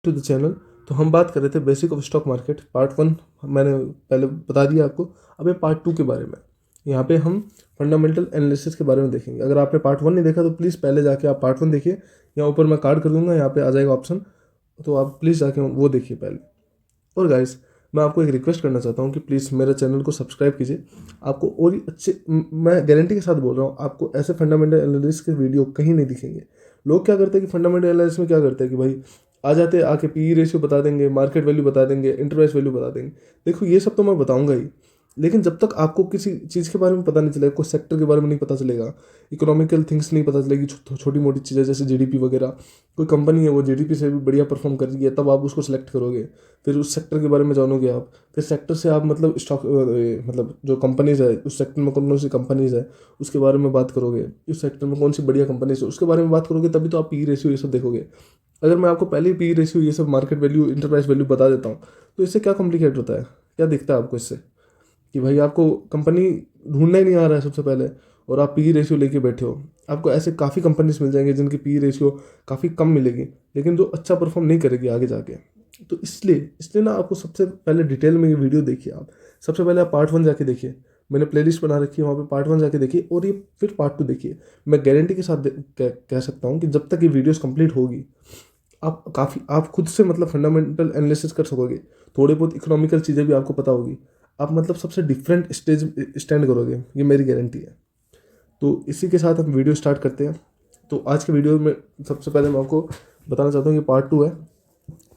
To the channel. तो हम बात कर रहे थे basic of stock market part 1, मैंने पहले बता दिया आपको। अब ये पार्ट 2 के बारे में, यहाँ पे हम फंडामेंटल एनालिसिस के बारे में देखेंगे। अगर आपने पार्ट 1 नहीं देखा तो प्लीज़ पहले जाके आप पार्ट 1 देखिए, यहाँ ऊपर मैं कार्ड कर दूंगा, यहाँ पे आ जाएगा ऑप्शन, तो आप प्लीज़ जाके वो देखिए पहले। और गाइस, मैं आपको एक रिक्वेस्ट करना चाहता हूँ कि प्लीज़ मेरे चैनल को सब्सक्राइब कीजिए। आपको और ही अच्छे, मैं गारंटी के साथ बोल रहा हूँ, आपको ऐसे फंडामेंटल एनालिसिस के वीडियो कहीं नहीं दिखेंगे। लोग क्या करते हैं कि फंडामेंटल एनालिसिस में क्या करते हैं कि भाई आ जाते हैं, आके पी रेशियो बता देंगे, मार्केट वैल्यू बता देंगे, इंटरप्राइज वैल्यू बता देंगे। देखो ये सब तो मैं बताऊंगा ही, लेकिन जब तक आपको किसी चीज़ के बारे में पता नहीं चलेगा, कोई सेक्टर के बारे में नहीं पता चलेगा, इकोनॉमिकल थिंग्स नहीं पता चलेगी, छोटी मोटी चीज़ें जैसे जीडीपी वगैरह, कोई कंपनी है वो जीडीपी से भी बढ़िया परफॉर्म कर रही है, तब आप उसको सेलेक्ट करोगे, फिर उस सेक्टर के बारे में जानोगे आप, फिर सेक्टर से आप मतलब स्टॉक मतलब जो कंपनीज है उस सेक्टर में कौन कौन सी कंपनीज है उसके बारे में बात करोगे, उस सेक्टर में कौन सी बढ़िया कंपनीज है उसके बारे में बात करोगे, तभी तो आप पी रेशियो ये सब देखोगे। अगर मैं आपको पहले ही पी रेशियो ये सब मार्केट वैल्यू इंटरप्राइज वैल्यू बता देता हूँ तो इससे क्या कॉम्प्लिकेट होता है, क्या दिखता है आपको इससे कि भाई आपको कंपनी ढूंढना ही नहीं आ रहा है सबसे पहले, और आप पी रेशियो लेके बैठे हो। आपको ऐसे काफ़ी कंपनीज मिल जाएंगे जिनकी पी रेशियो काफ़ी कम मिलेगी, लेकिन जो अच्छा परफॉर्म नहीं करेगी आगे जाके। तो इसलिए इसलिए ना आपको सबसे पहले डिटेल में ये वीडियो देखिए। आप सबसे पहले आप पार्ट 1 जाके देखिए, मैंने प्लेलिस्ट बना रखी है वहाँ पे, पार्ट 1 जाके देखिए और ये फिर पार्ट 2 देखिए। मैं गारंटी के साथ कह सकता हूँ कि जब तक ये वीडियोस कंप्लीट होगी आप खुद से मतलब फंडामेंटल एनालिसिस कर सकोगे, थोड़ी बहुत इकोनॉमिकल चीज़ें भी आपको पता होगी, आप मतलब सबसे डिफरेंट स्टेज स्टैंड करोगे, ये मेरी गारंटी है। तो इसी के साथ हम वीडियो स्टार्ट करते हैं। तो आज के वीडियो में सबसे पहले मैं आपको बताना चाहता हूँ कि पार्ट 2 है,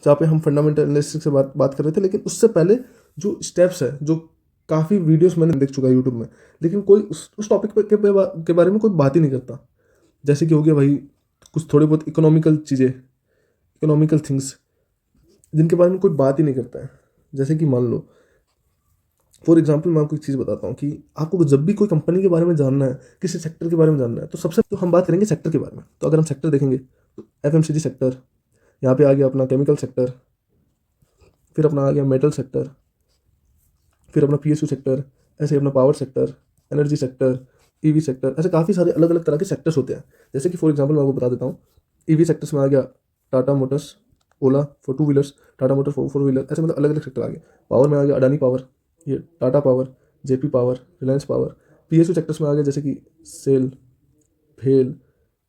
जहाँ पे हम फंडामेंटल एनालिसिस से बात कर रहे थे। लेकिन उससे पहले जो स्टेप्स है, जो काफ़ी वीडियोस मैंने देख चुका है यूट्यूब में, लेकिन कोई उस टॉपिक के बारे में कोई बात ही नहीं करता। जैसे कि हो गया भाई कुछ थोड़ी बहुत इकोनॉमिकल चीज़ें, इकोनॉमिकल थिंग्स जिनके बारे में कोई बात ही नहीं करता है। जैसे कि मान लो फॉर एग्जाम्पल मैं आपको एक चीज़ बताता हूँ कि आपको जब भी कोई कंपनी के बारे में जानना है, किसी सेक्टर के बारे में जानना है, तो सबसे तो हम बात करेंगे सेक्टर के बारे में। तो अगर हम सेक्टर देखेंगे तो एफएमसीजी सेक्टर, यहाँ पे आ गया अपना केमिकल सेक्टर, फिर अपना आ गया मेटल सेक्टर, फिर अपना पीएसयू सेक्टर, ऐसे अपना power sector, energy sector, EV sector, ऐसे काफ़ी सारे अलग अलग तरह के सेक्टर्स होते हैं। जैसे कि फॉर एग्जाम्पल मैं आपको बता देता हूँ, ईवी सेक्टर्स में आ गया Tata Motors, Ola for 2 wheelers, Tata motor for 4 wheeler, ऐसे मतलब अलग अलग सेक्टर आ गए। पावर में आ गया अडानी पावर, ये Tata power, JP power, Reliance power. PSU sectors में आ गया जैसे कि सेल, भेल,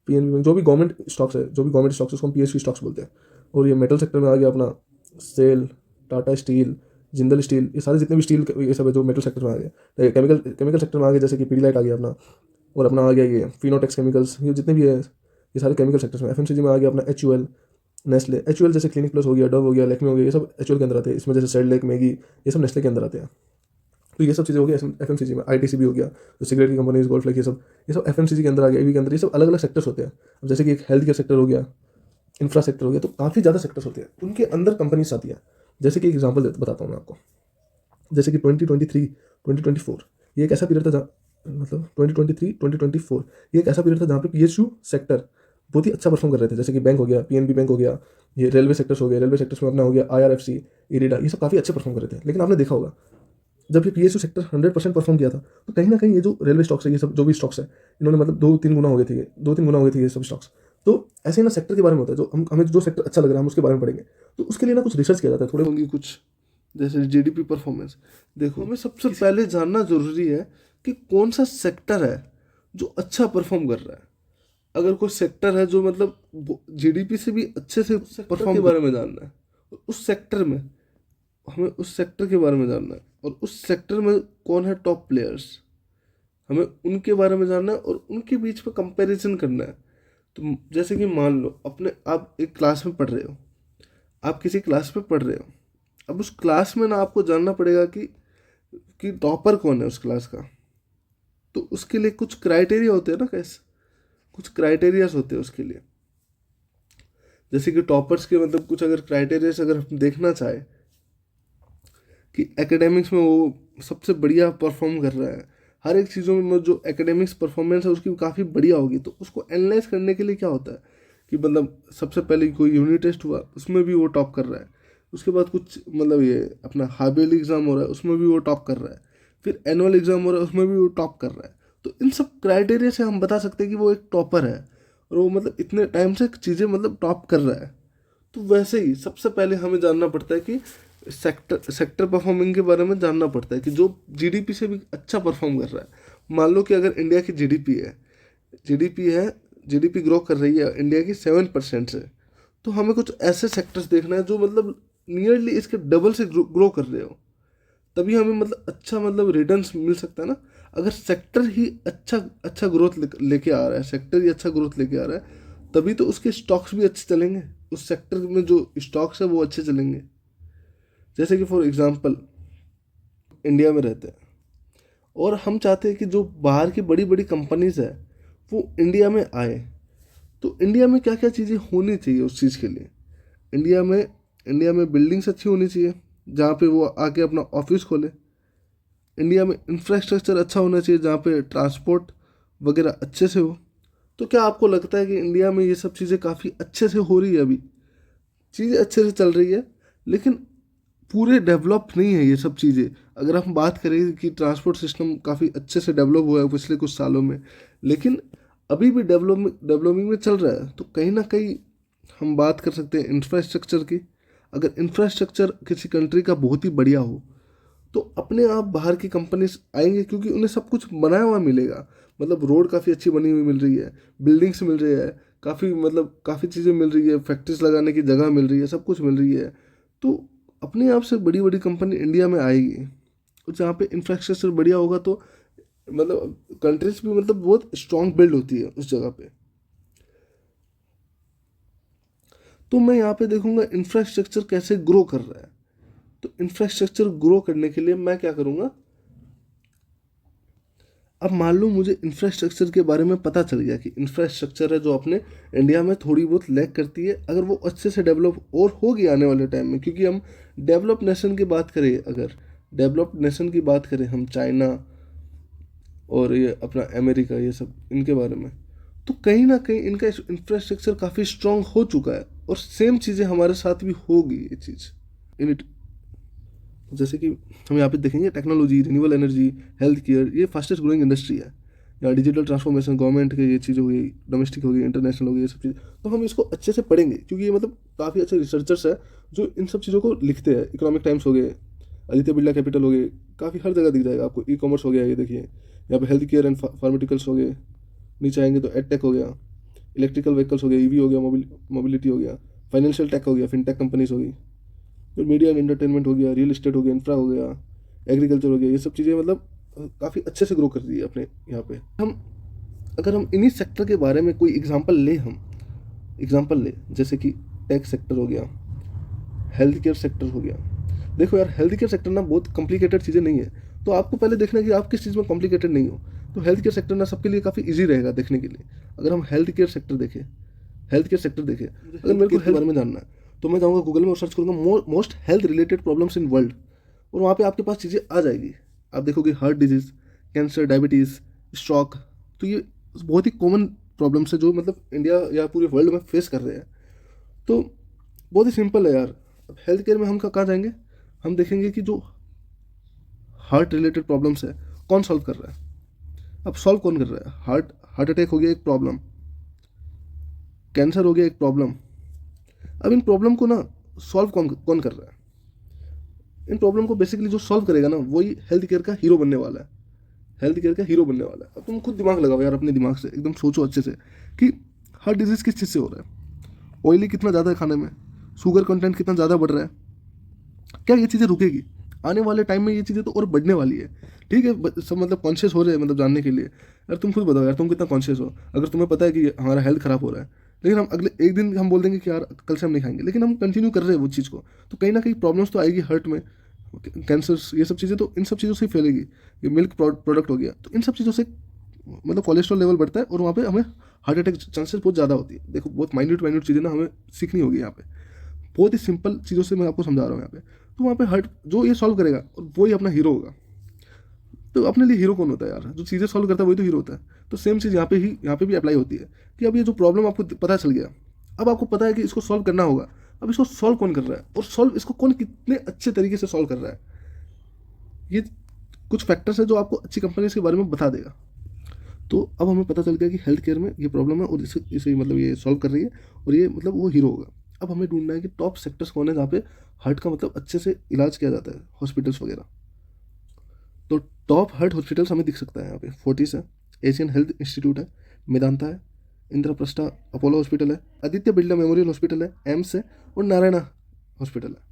पीएनबी, जो भी गवर्नमेंट स्टॉक्स है, जो भी गवर्नमेंट स्टॉक्स है उसको हम पीएसयू स्टॉक्स बोलते हैं। और ये मेटल सेक्टर में आ गया अपना सेल, टाटा स्टील, जिंदल स्टील, ये सारे जितने भी स्टील ये सब है जो मेटल सेक्टर में आ गया। केमिकल केमिकल सेक्टर में आ गया जैसे कि पीडीलाइट आ गया अपना, और अपना आ गया ये फिनोटेक्स केमिकल्स, ये जितने भी है ये सारे केमिकल सेक्टर्स में। एफएमसीजी में आ गया अपना एचयूएल, नेस्ले, एचयूएल जैसे क्लिनिक प्लस हो गया, डव हो गया, लैक्मे हो गया, ये सब एचयूएल के अंदर आते हैं। इसमें जैसे सेड लेक, मैगी, ये सब नेस्ले के अंदर आते हैं। तो ये सब चीज़ें हो गई एफएमसीजी में। आईटीसीबी हो गया, जो सिगरेट की कंपनीज, गोल्ड फ्लेक, ये सब एफएमसीजी के अंदर आ गया, ईवी के अंदर। ये सब अलग अलग सेक्टर्स होते हैं। अब जैसे कि एक हेल्थ केयर सेक्टर हो गया, इंफ्रा सेक्टर हो गया, तो काफ़ी ज़्यादा सेक्टर्स होते हैं, उनके अंदर कंपनीज आती है। जैसे कि एक एग्जाम्पल बताता हूँ मैं आपको, जैसे कि 2023 2024 ये एक ऐसा पीरियड था जहाँ मतलब 2023 2024 ये एक ऐसा पीरियड था जहाँ पे पीएसयू सेक्टर बहुत ही अच्छा परफॉर्म कर रहे थे। जैसे कि बैंक हो गया, पीएनबी बैंक हो गया, ये रेलवे सेक्टर्स हो गए, रेलवे सेक्टर्स में अपना हो गया आईआरएफसी, इरिडा, ये सब काफ़ी अच्छे परफॉर्म कर रहे थे। लेकिन आपने देखा होगा जब ये पीएसयू सेक्टर 100% परफॉर्म किया था, तो कहीं ना कहीं ये जो रेलवे स्टॉक्स है, ये सब जो भी स्टॉक्स है, इन्होंने मतलब 2-3 गुना हो गए थे, ये 2-3 गुना हो गए थे ये सब स्टॉक्स। तो ऐसे ही ना सेक्टर के बारे में होता है, जो हमें जो सेक्टर अच्छा लग रहा है हम उसके बारे में पढ़ेंगे। तो उसके लिए ना कुछ रिसर्च किया जाता है, थोड़े होंगे कुछ जैसे जीडीपी परफॉर्मेंस। देखो हमें सबसे पहले जानना जरूरी है कि कौन सा सेक्टर है जो अच्छा परफॉर्म कर रहा है। अगर कोई सेक्टर है जो मतलब जीडीपी से भी अच्छे से परफॉर्म के बारे में जानना है, और उस सेक्टर में हमें उस सेक्टर के बारे में जानना है, और उस सेक्टर में कौन है टॉप प्लेयर्स, हमें उनके बारे में जानना है और उनके बीच में कंपैरिजन करना है। तो जैसे कि मान लो अपने आप एक क्लास में पढ़ रहे हो, आप किसी क्लास में पढ़ रहे हो, अब उस क्लास में ना आपको जानना पड़ेगा कि टॉपर कौन है उस क्लास का। तो उसके लिए कुछ क्राइटेरिया होते हैं ना, कैसे कुछ क्राइटेरियाज होते हैं उसके लिए। जैसे कि टॉपर्स के मतलब कुछ अगर क्राइटेरियाज अगर हम देखना चाहे कि एकेडमिक्स में वो सबसे बढ़िया परफॉर्म कर रहा है, हर एक चीज़ों में जो एकेडमिक्स परफॉर्मेंस है उसकी काफ़ी बढ़िया होगी, तो उसको एनालाइज करने के लिए क्या होता है कि मतलब सबसे पहले कोई यूनिट टेस्ट हुआ उसमें भी वो टॉप कर रहा है, उसके बाद कुछ मतलब ये अपना हार्डवेयर एग्ज़ाम हो रहा है उसमें भी वो टॉप कर रहा है, फिर एनुअल एग्ज़ाम हो रहा है उसमें भी वो टॉप कर रहा है। तो इन सब क्राइटेरिया से हम बता सकते हैं कि वो एक टॉपर है, और वो मतलब इतने टाइम से चीज़ें मतलब टॉप कर रहा है। तो वैसे ही सबसे पहले हमें जानना पड़ता है कि सेक्टर परफॉर्मिंग के बारे में जानना पड़ता है कि जो जीडीपी से भी अच्छा परफॉर्म कर रहा है। मान लो कि अगर इंडिया की जीडीपी है जीडीपी ग्रो कर रही है इंडिया की 7% से, तो हमें कुछ ऐसे सेक्टर्स देखना है जो मतलब नियरली इसके डबल से ग्रो कर रहे हो, तभी हमें मतलब अच्छा मतलब रिटर्न्स मिल सकता है ना। अगर सेक्टर ही अच्छा अच्छा ग्रोथ लेके आ रहा है, सेक्टर ही अच्छा ग्रोथ लेके आ रहा है, तभी तो उसके स्टॉक्स भी अच्छे चलेंगे, उस सेक्टर में जो स्टॉक्स है वो अच्छे चलेंगे। जैसे कि फॉर एग्जांपल इंडिया में रहते हैं और हम चाहते हैं कि जो बाहर की बड़ी बड़ी कंपनीज है वो इंडिया में आए, तो इंडिया में क्या क्या चीज़ें होनी चाहिए उस चीज़ के लिए। इंडिया में बिल्डिंग्स अच्छी होनी चाहिए जहाँ पे वो आके अपना ऑफिस खोले। इंडिया में इंफ्रास्ट्रक्चर अच्छा होना चाहिए जहाँ पे ट्रांसपोर्ट वगैरह अच्छे से हो। तो क्या आपको लगता है कि इंडिया में ये सब चीज़ें काफ़ी अच्छे से हो रही है? अभी चीज़ें अच्छे से चल रही है, लेकिन पूरे डेवलप नहीं है ये सब चीज़ें। अगर हम बात करें कि ट्रांसपोर्ट सिस्टम काफ़ी अच्छे से डेवलप हुआ है पिछले कुछ सालों में, लेकिन अभी भी डेवलपिंग में चल रहा है। तो कहीं ना कहीं हम बात कर सकते हैं इंफ्रास्ट्रक्चर की। अगर इंफ्रास्ट्रक्चर किसी कंट्री का बहुत ही बढ़िया हो तो अपने आप बाहर की कंपनीज आएंगे, क्योंकि उन्हें सब कुछ बनाया हुआ मिलेगा। मतलब रोड काफ़ी अच्छी बनी हुई मिल रही है, बिल्डिंग्स मिल रही है, काफ़ी चीज़ें मिल रही है, फैक्ट्रीज लगाने की जगह मिल रही है, सब कुछ मिल रही है। तो अपने आप से बड़ी बड़ी कंपनी इंडिया में आएगी, और जहाँ पे इंफ्रास्ट्रक्चर बढ़िया होगा तो मतलब कंट्रीज भी मतलब बहुत स्ट्रांग बिल्ड होती है उस जगह पे। तो मैं यहाँ पे देखूंगा इंफ्रास्ट्रक्चर कैसे ग्रो कर रहा है। तो इंफ्रास्ट्रक्चर ग्रो करने के लिए मैं क्या करूँगा, अब मान लो मुझे इंफ्रास्ट्रक्चर के बारे में पता चल गया कि इंफ्रास्ट्रक्चर है जो अपने इंडिया में थोड़ी बहुत लैग करती है, अगर वो अच्छे से डेवलप और होगी आने वाले टाइम में। क्योंकि हम डेवलप नेशन की बात करें, अगर डेवलप नेशन की बात करें हम चाइना और ये अपना अमेरिका, ये सब इनके बारे में, तो कहीं ना कहीं इनका इंफ्रास्ट्रक्चर काफ़ी स्ट्रांग हो चुका है, और सेम चीज़ें हमारे साथ भी होगी ये चीज़ इन। जैसे कि हम यहाँ पे देखेंगे technology, renewable energy, health care, ये फास्टेस्ट ग्रोइंग इंडस्ट्री है। या डिजिटल ट्रांसफॉर्मेशन, गवर्नमेंट के ये चीज़ हो गई, डोमेस्टिक हो गई, इंटरनेशनल हो गई, ये सब चीज़। तो हम इसको अच्छे से पढ़ेंगे, क्योंकि ये मतलब काफ़ी अच्छे रिसर्चर्स है जो इन सब चीज़ों को लिखते हैं। इकोनॉमिक टाइम्स हो गए, आदित्य बिरला कैपिटल हो गए, काफ़ी हर जगह दिख जाएगा आपको। ई कॉमर्स हो गया, ये देखिए यहाँ पे हेल्थ केयर एंड फार्मास्यूटिकल्स हो गए। नीचे आएंगे तो एड टेक हो गया, इलेक्ट्रिकल व्हीकल्स हो गया, ईवी हो गया, मोबिलिटी हो गया, फाइनेंशियल टेक हो गया, फिनटेक कंपनीज हो गई, फिर मीडिया एंड एंटरटेनमेंट हो गया, रियल एस्टेट हो गया, इंफ्रा हो गया, एग्रीकल्चर हो गया। ये सब चीज़ें मतलब काफ़ी अच्छे से ग्रो कर रही है अपने यहाँ पे। अगर हम इन्हीं सेक्टर के बारे में कोई एग्जांपल ले, जैसे कि टेक सेक्टर हो गया, हेल्थ केयर सेक्टर हो गया। देखो यार, हेल्थ केयर सेक्टर ना बहुत कॉम्प्लिकेटेड चीज़ें नहीं है, तो आपको पहले देखना है कि आप किस चीज़ में कॉम्प्लिकेटेड नहीं हो। तो हेल्थ केयर सेक्टर ना सबके लिए काफ़ी ईजी रहेगा देखने के लिए। अगर हम हेल्थ केयर सेक्टर देखें, अगर मेरे को हेल्थ बारे में जानना है तो मैं जाऊँगा गूगल में और सर्च करूँगा most health related problems in world, और वहाँ पे आपके पास चीज़ें आ जाएगी। आप देखोगे heart disease, cancer, diabetes, stroke. तो ये बहुत ही कॉमन प्रॉब्लम्स है जो मतलब इंडिया या पूरे वर्ल्ड में फेस कर रहे हैं। तो बहुत ही सिंपल है यार। अब हेल्थ केयर में हम कहाँ जाएंगे, हम देखेंगे कि जो हार्ट रिलेटेड प्रॉब्लम्स है कौन सॉल्व कर रहा है। अब सॉल्व कौन कर रहा है? हार्ट अटैक हो गया एक प्रॉब्लम, कैंसर हो गया एक प्रॉब्लम। अब इन प्रॉब्लम को ना सॉल्व कौन कर रहा है? इन प्रॉब्लम को बेसिकली जो सॉल्व करेगा ना वही हेल्थ केयर का हीरो बनने वाला है। अब तुम खुद दिमाग लगाओ यार, अपने दिमाग से एकदम सोचो अच्छे से कि हार्ट डिजीज़ किस चीज़ से हो रहा है। ऑयली कितना ज़्यादा है खाने में, शुगर कंटेंट कितना ज़्यादा बढ़ रहा है। क्या ये चीज़ें रुकेगी? आने वाले टाइम में ये चीज़ें तो और बढ़ने वाली है। ठीक है, सब मतलब कॉन्शियस हो रहे हैं मतलब जानने के लिए। यार तुम खुद बताओ यार, तुम कितना कॉन्शियस हो? अगर तुम्हें पता है कि हमारा हेल्थ ख़राब हो रहा है, लेकिन हम अगले एक दिन हम बोल देंगे कि यार कल से हम नहीं खाएंगे, लेकिन हम कंटिन्यू कर रहे हैं वो चीज़ को, तो कहीं ना कहीं प्रॉब्लम्स तो आएगी हार्ट में, कैंसर्स, ये सब चीज़ें। तो इन सब चीज़ों से ही फैलेगी। ये मिल्क प्रोडक्ट हो गया, तो इन सब चीज़ों से मतलब कोलेस्ट्रॉल लेवल बढ़ता है, और वहाँ पे हमें हार्ट अटैक चांसेस बहुत ज़्यादा होती है। देखो बहुत माइन्यूट चीज़ें ना हमें सीखनी होगी यहाँ पे। बहुत ही सिंपल चीज़ों से मैं आपको समझा रहा हूँ यहाँ पे। तो वहाँ पे हार्ट जो ये सॉल्व करेगा और वो ही अपना हीरो होगा। तो अपने लिए हीरो कौन होता है यार? जो चीज़ें सॉल्व करता है वही तो हीरो होता है। तो सेम चीज़ यहाँ पे भी अप्लाई होती है कि अब ये जो प्रॉब्लम आपको पता चल गया, अब आपको पता है कि इसको सॉल्व करना होगा। अब इसको सॉल्व कौन कर रहा है, और सॉल्व इसको कौन कितने अच्छे तरीके से सॉल्व कर रहा है, ये कुछ फैक्टर्स है जो आपको अच्छी कंपनीज के बारे में बता देगा। तो अब हमें पता चल गया कि हेल्थ केयर में ये प्रॉब्लम है और इसे मतलब ये सॉल्व कर रही है, और ये मतलब वो हीरो होगा। अब हमें ढूंढना है कि टॉप सेक्टर्स कौन है जहाँ पे हार्ट का मतलब अच्छे से इलाज किया जाता है, हॉस्पिटल्स वगैरह। तो टॉप हार्ट हॉस्पिटल्स हमें दिख सकता है यहाँ पे। फोर्टिस है, एशियन हेल्थ इंस्टीट्यूट है, मेदांता है, इंद्रप्रस्था अपोलो हॉस्पिटल है, आदित्य बिरला मेमोरियल हॉस्पिटल है, एम्स है और नारायणा हॉस्पिटल है।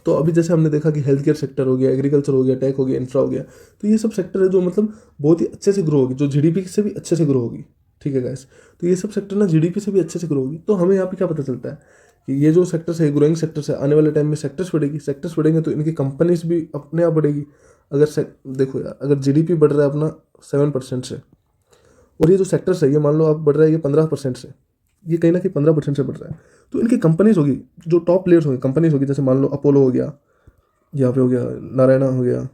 तो अभी जैसे हमने देखा कि हेल्थ केयर सेक्टर हो गया, एग्रीकल्चर हो गया, टेक हो गया, इंफ्रा हो गया, तो ये सब सेक्टर है जो मतलब बहुत ही अच्छे से ग्रो होगी, जो जीडीपी से भी अच्छे से ग्रो होगी। ठीक है गाइस, तो ये सब सेक्टर ना जीडीपी से भी अच्छे से ग्रो होगी। तो हमें यहाँ पे क्या पता चलता है कि ये जो सेक्टर्स है, ग्रोइंग सेक्टर्स है, आने वाले टाइम में सेक्टर्स बढ़ेगी, सेक्टर्स बढ़ेंगे तो इनकी कंपनीज भी अपने आप बढ़ेगी। अगर देखो यार, अगर जीडीपी बढ़ रहा है अपना 7% से, और ये जो सेक्टर्स है ये मान लो आप बढ़ रहा है ये 15% से, ये कहीं ना कहीं 15% से बढ़ रहा है, तो इनकी कंपनीज होगी, जो टॉप प्लेयर्स होंगे, कंपनीज होगी, जैसे मान लो अपोलो हो गया, यहाँ पे हो गया नारायणा हो गया,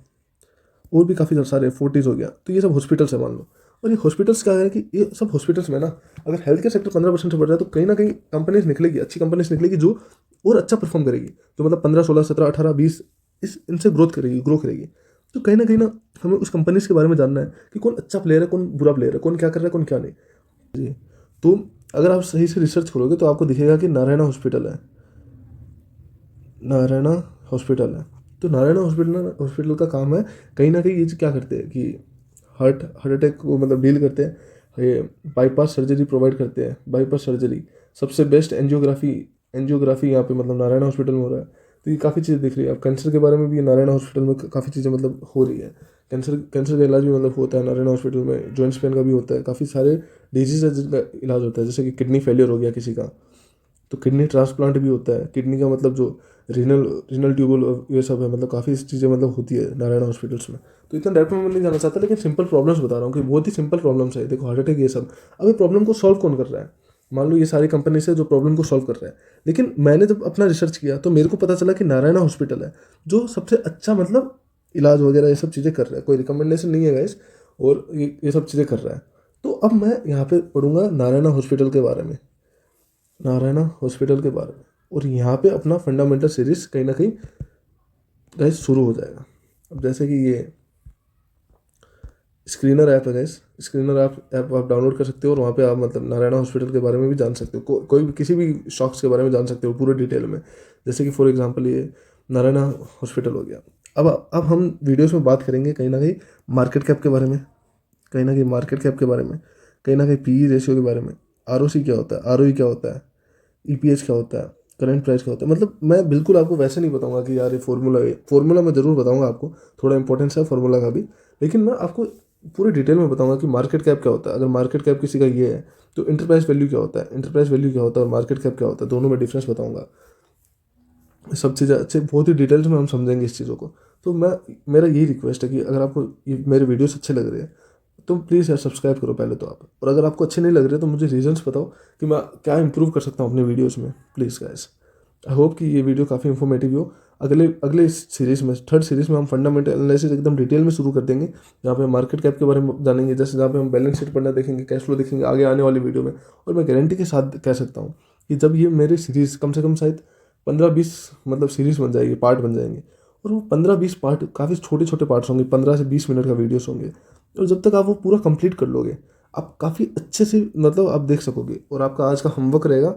और भी काफ़ी सारे फोर्टिस हो गया। तो ये सब हॉस्पिटल्स है मान लो। और ये हॉस्पिटल्स क्या है कि ये सब हॉस्पिटल्स में ना, अगर हेल्थ केयर सेक्टर 15% से बढ़ रहा है तो कहीं ना कहीं कंपनीज निकलेगी, अच्छी कंपनीज निकलेगी जो और अच्छा परफॉर्म करेगी, जो मतलब 15, 16, 17, 18, 20 इस इनसे ग्रो करेगी। तो कहीं ना हमें उस कंपनीज के बारे में जानना है कि कौन अच्छा प्लेयर है, कौन बुरा प्लेयर है, कौन क्या कर रहा है, कौन क्या नहीं। जी, तो अगर आप सही से रिसर्च करोगे तो आपको दिखेगा कि नारायणा हॉस्पिटल है, नारायणा हॉस्पिटल है। तो नारायणा हॉस्पिटल का काम है कहीं ना कहीं ये क्या करते हैं कि हार्ट अटैक को मतलब डील करते हैं, ये बाईपास सर्जरी प्रोवाइड करते हैं, बाईपास सर्जरी सबसे बेस्ट एंजियोग्राफी यहाँ पे मतलब नारायणा हॉस्पिटल में हो रहा है। तो ये काफ़ी चीज़ें दिख रही है। अब कैंसर के बारे में भी ये नारायणा हॉस्पिटल में काफ़ी चीज़ें मतलब हो रही है। कैंसर का इलाज भी मतलब होता है नारायणा हॉस्पिटल में, जॉइंट्स पेन का भी होता है, काफ़ी सारे डिजीज है जिनका इलाज होता है, जैसे कि किडनी फेलियर हो गया किसी का तो किडनी ट्रांसप्लांट भी होता है। किडनी का मतलब जो रीनल ट्यूबल ये सब है, मतलब काफ़ी चीज़ें मतलब होती है नारायण हॉस्पिटल्स में। तो इतना डेप्थ में मैं नहीं जाना चाहता, लेकिन सिंपल प्रॉब्लम्स बता रहा हूँ कि बहुत ही सिंपल प्रॉब्लम्स है। देखो हार्ट अटैक ये सब, अब ये प्रॉब्लम को सॉल्व कौन कर रहा है? मान लो ये सारी कंपनी से जो प्रॉब्लम को सॉल्व कर रहा है, लेकिन मैंने जब अपना रिसर्च किया तो मेरे को पता चला कि नारायणा हॉस्पिटल है जो सबसे अच्छा मतलब इलाज वगैरह ये सब चीज़ें कर रहा है। कोई रिकमेंडेशन नहीं है गाइस, और ये सब चीज़ें कर रहा है। तो अब मैं यहाँ पे पढ़ूंगा नारायणा हॉस्पिटल के बारे में, नारायणा हॉस्पिटल के बारे में, और यहाँ पे अपना फंडामेंटल सीरीज कहीं ना कहीं गाइस शुरू हो जाएगा। अब जैसे कि ये स्क्रीनर ऐप है गाइस, स्क्रीनर ऐप आप डाउनलोड कर सकते हो, और वहाँ पे आप मतलब नारायणा हॉस्पिटल के बारे में भी जान सकते हो, कोई भी किसी भी शॉक्स के बारे में जान सकते हो पूरे डिटेल में। जैसे कि फॉर एग्जांपल ये नारायणा हॉस्पिटल हो गया। अब हम वीडियोस में बात करेंगे कहीं ना कहीं मार्केट कैप के बारे में, कहीं ना कहीं मार्केट कैप के बारे में, कहीं ना कहीं पीई रेशियो के बारे में, आरओसी क्या होता है, आरओई क्या होता है, ईपीएच क्या होता है, करंट प्राइस क्या होता है। मतलब मैं बिल्कुल आपको वैसे नहीं बताऊंगा कि यार ये फॉर्मूला मैं ज़रूर बताऊंगा आपको, थोड़ा इंपॉर्टेंस है फॉर्मूला का भी, लेकिन मैं आपको पूरे डिटेल में बताऊंगा कि मार्केट कैप क्या होता है। अगर मार्केट कैप किसी का ये है तो इंटरप्राइज वैल्यू क्या होता है, इंटरप्राइज वैल्यू क्या होता है और मार्केट कैप क्या होता है, दोनों में डिफरेंस बताऊंगा। सब चीज़ें अच्छे बहुत ही डिटेल्स में हम समझेंगे इस चीज़ों को। तो मेरा यही रिक्वेस्ट है कि अगर आपको ये मेरे वीडियोस अच्छे लग रहे हैं तो प्लीज़ यार सब्सक्राइब करो पहले तो आप, और अगर आपको अच्छे नहीं लग रहे तो मुझे रीजंस बताओ कि मैं क्या इंप्रूव कर सकता हूँ अपने वीडियोस में, प्लीज़ गाइस। आई होप कि ये वीडियो काफ़ी इन्फॉर्मेटिव हो। अगले अगले इस सीरीज़ में, थर्ड सीरीज़ में हम फंडामेंटल एनालिसिस एकदम डिटेल में शुरू कर देंगे, जहाँ पे मार्केट कैप के बारे में जानेंगे, जैसे जहाँ पे हम बैलेंस शीट पढ़ना देखेंगे, कैश फ्लो देखेंगे आगे आने वाली वीडियो में। और मैं गारंटी के साथ कह सकता हूँ कि जब ये मेरी सीरीज़ कम से कम शायद 15-20 मतलब सीरीज़ बन जाएगी, पार्ट बन जाएंगे, और वो 15-20 पार्ट काफ़ी छोटे छोटे पार्ट्स होंगे, 15 से 20 मिनट का वीडियोस होंगे। और जब तक आप वो पूरा कंप्लीट कर लोगे आप काफ़ी अच्छे से मतलब आप देख सकोगे। और आपका आज का होमवर्क रहेगा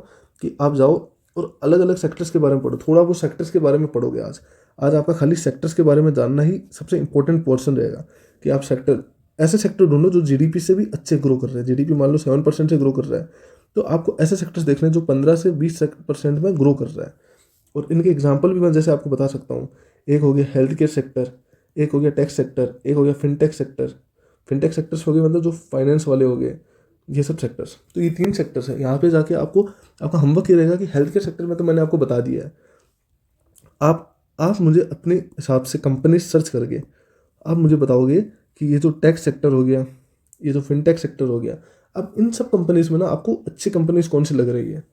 कि आप जाओ और अलग अलग सेक्टर्स के बारे में पढ़ो, थोड़ा वो सेक्टर्स के बारे में पढ़ोगे। आज आपका खाली सेक्टर्स के बारे में जानना ही सबसे इंपॉर्टेंट पोर्शन रहेगा कि आप ऐसे सेक्टर ढूंढो जो जीडीपी से भी अच्छे ग्रो कर रहे हैं। जीडीपी मान लो 7% से ग्रो कर रहा है, तो आपको ऐसे सेक्टर्स देखने हैं जो 15 से 20% में ग्रो कर रहा है। और इनके एग्जाम्पल भी मैं जैसे आपको बता सकता हूँ, एक हो गया हेल्थ केयर सेक्टर, एक हो गया टेक सेक्टर, एक हो गया फिनटेक सेक्टर। फिनटेक सेक्टर्स हो गए मतलब जो फाइनेंस वाले हो गए, ये सब सेक्टर्स। तो ये 3 सेक्टर्स हैं। यहाँ पे जाके आपको आपका होमवर्क ये रहेगा कि हेल्थ केयर सेक्टर में तो मैंने आपको बता दिया है, आप मुझे अपने हिसाब से कंपनी सर्च करके आप मुझे बताओगे कि ये जो टेक सेक्टर हो गया, ये जो फिनटेक सेक्टर हो गया, अब इन सब कंपनीज में ना आपको अच्छी कंपनीज कौन सी लग रही है।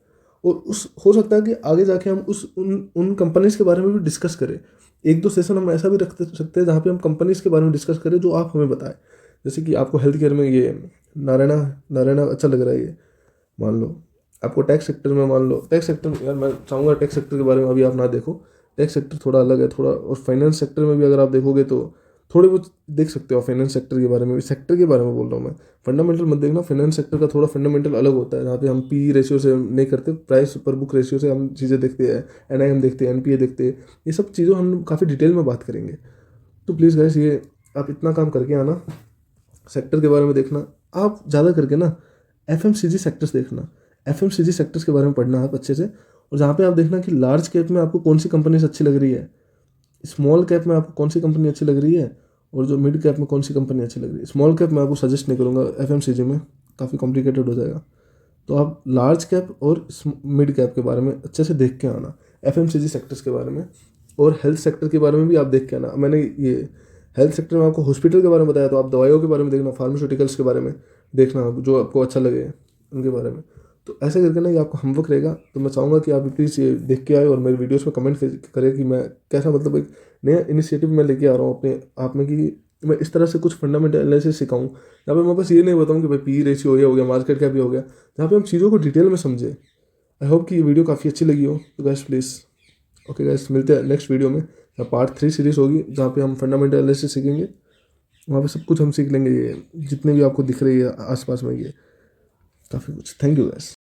और उस हो सकता है कि आगे जाके हम उन कंपनीज के बारे में भी डिस्कस करें। एक दो सेशन हम ऐसा भी रख सकते हैं जहाँ पे हम कंपनीज के बारे में डिस्कस करें जो आप हमें बताएं। जैसे कि आपको हेल्थ केयर में ये नारायणा नारायणा अच्छा लग रहा है, ये मान लो आपको टैक्स सेक्टर में, मान लो टैक्स सेक्टर, यार मैं चाहूँगा टैक्स सेक्टर के बारे में अभी आप ना देखो, टैक्स सेक्टर थोड़ा अलग है थोड़ा। और फाइनेंस सेक्टर में भी अगर आप देखोगे तो थोड़े बहुत देख सकते हो फाइनेंस सेक्टर के बारे में भी, सेक्टर के बारे में बोल रहा हूँ मैं, फंडामेंटल मत देखना। फाइनेंस सेक्टर का थोड़ा फंडामेंटल अलग होता है, जहाँ पे हम पी रेशियो से नहीं करते, प्राइस पर बुक रेशियो से हम चीज़ें देखते हैं, एनआईएम देखते हैं, एनपीए देखते हैं, ये सब चीज़ों हम काफ़ी डिटेल में बात करेंगे। तो प्लीज़ गाइस ये आप इतना काम करके आना, सेक्टर के बारे में देखना। आप ज़्यादा करके ना एफएमसीजी सेक्टर्स देखना, एफएमसीजी सेक्टर्स के बारे में पढ़ना आप अच्छे से। और जहाँ पे आप देखना कि लार्ज कैप में आपको कौन सी कंपनीज अच्छी लग रही है, स्मॉल कैप में आपको कौन सी कंपनी अच्छी लग रही है, और जो मिड कैप में कौन सी कंपनी अच्छी लग रही है। स्मॉल कैप मैं आपको सजेस्ट नहीं करूँगा एफएमसीजी में, काफ़ी कॉम्प्लिकेटेड हो जाएगा। तो आप लार्ज कैप और मिड कैप के बारे में अच्छे से देख के आना, एफएमसीजी सेक्टर्स के बारे में। और हेल्थ सेक्टर के बारे में भी आप देख के आना। मैंने ये हेल्थ सेक्टर में आपको हॉस्पिटल के बारे में बताया, तो आप दवाइयों के बारे में देखना, फार्मास्यूटिकल्स के बारे में देखना, जो आपको अच्छा लगे उनके बारे में। तो ऐसे करके ना ये आपका होमवर्क रहेगा। तो मैं चाहूँगा कि आप प्लीज़ ये देख के आए और मेरे वीडियोस में कमेंट करें कि मैं कैसा, मतलब एक नया इनिशिएटिव मैं लेके आ रहा हूँ अपने आप में, कि मैं इस तरह से कुछ फंडामेंटल एनालिसिस सिखाऊँ, जहाँ पे मैं बस ये नहीं बताऊँ कि भाई पी रेशियो ये हो गया, मार्केट कैप ये हो गया, जहाँ पे हम चीज़ों को डिटेल में समझे। आई होप कि ये वीडियो काफ़ी अच्छी लगी हो। तो गैस प्लीज़, ओके गैस, मिलते हैं नेक्स्ट वीडियो में। पार्ट 3 सीरीज़ होगी, जहाँ पे हम फंडामेंटल एनालिसिस सीखेंगे। वहाँ पे सब कुछ हम सीख लेंगे, ये जितने भी आपको दिख रही है आसपास में, ये काफ़ी कुछ। Thank you gas.